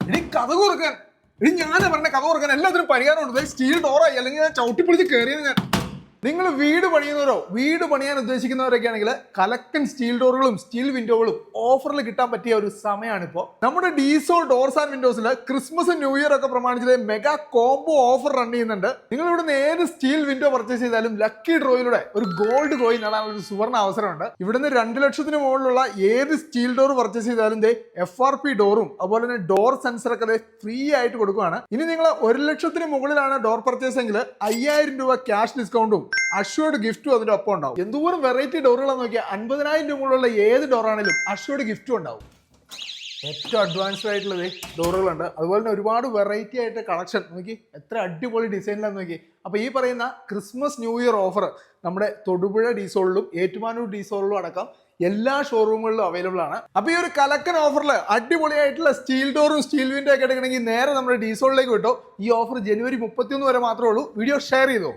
ഇനി കഥ കൊടുക്കാൻ ഇനി ഞാൻ പറഞ്ഞ കഥ കൊടുക്കാൻ എല്ലാത്തിനും പരിഹാരമുണ്ട്. സ്റ്റീൽ ഡോറായി അല്ലെങ്കിൽ ഞാൻ ചവിട്ടിപ്പൊളിച്ച് കയറിയത് ഞാൻ. നിങ്ങൾ വീട് പണിയുന്നവരോ വീട് പണിയാൻ ഉദ്ദേശിക്കുന്നവരൊക്കെ ആണെങ്കിൽ കലക്കൻ സ്റ്റീൽ ഡോറുകളും സ്റ്റീൽ വിൻഡോകളും ഓഫറിൽ കിട്ടാൻ പറ്റിയ ഒരു സമയമാണിപ്പോൾ. നമ്മുടെ ഡീസോൾ ഡോർസ് ആൻഡ് വിൻഡോസിൽ ക്രിസ്മസ് ന്യൂ ഇയർ ഒക്കെ പ്രമാണിച്ചിട്ട് മെഗാ കോംബോ ഓഫർ റൺ ചെയ്യുന്നുണ്ട്. നിങ്ങൾ ഇവിടുന്ന് ഏത് സ്റ്റീൽ വിൻഡോ പർച്ചേസ് ചെയ്താലും ലക്കി ഡ്രോയിലൂടെ ഒരു ഗോൾഡ് കോയിൻ നേടാനുള്ള ഒരു സുവർണ്ണ അവസരമുണ്ട്. ഇവിടുന്ന് 2 ലക്ഷത്തിന് മുകളിലുള്ള ഏത് സ്റ്റീൽ ഡോർ പർച്ചേസ് ചെയ്താലും FRP ഡോറും അതുപോലെ തന്നെ ഡോർ സെൻസറൊക്കെ ഫ്രീ ആയിട്ട് കൊടുക്കുകയാണ്. ഇനി നിങ്ങൾ 1 ലക്ഷത്തിന് മുകളിലാണ് ഡോർ പർച്ചേസ് എങ്കിൽ 5000 രൂപ ക്യാഷ് ഡിസ്കൗണ്ടും അഷ്വേർഡ് ഗിഫ്റ്റും അതിന്റെ ഒപ്പം ഉണ്ടാവും. എന്തോരം വെറൈറ്റി ഡോറുകളാന്ന് നോക്കിയാൽ 50,000 രൂപ മുകളിലുള്ള ഏത് ഡോറാണെങ്കിലും അഷ്വേർഡ് ഗിഫ്റ്റും ഉണ്ടാവും. ഏറ്റവും അഡ്വാൻസ്ഡ് ആയിട്ടുള്ള ഡോറുകളുണ്ട്. അതുപോലെ തന്നെ ഒരുപാട് വെറൈറ്റി ആയിട്ട് കളക്ഷൻ നോക്കി, എത്ര അടിപൊളി ഡിസൈനിലാന്ന് നോക്കി. അപ്പോൾ ഈ പറയുന്ന ക്രിസ്മസ് ന്യൂ ഇയർ ഓഫർ നമ്മുടെ തൊടുപുഴ ഡീസോളിലും ഏറ്റുമാനൂർ ഡീസോളിലും അടക്കം എല്ലാ ഷോറൂമുകളിലും അവൈലബിൾ ആണ്. അപ്പോൾ ഈ ഒരു കലക്കൻ ഓഫറിൽ അടിപൊളിയായിട്ടുള്ള സ്റ്റീൽ ഡോറും സ്റ്റീൽ വിൻഡോ ഒക്കെ എടുക്കണമെങ്കിൽ നേരെ നമ്മുടെ ഡീസോളിലേക്ക് വിട്ടോ. ഈ ഓഫർ ജനുവരി 31 വരെ മാത്രമേ ഉള്ളൂ. വീഡിയോ ഷെയർ ചെയ്തോ.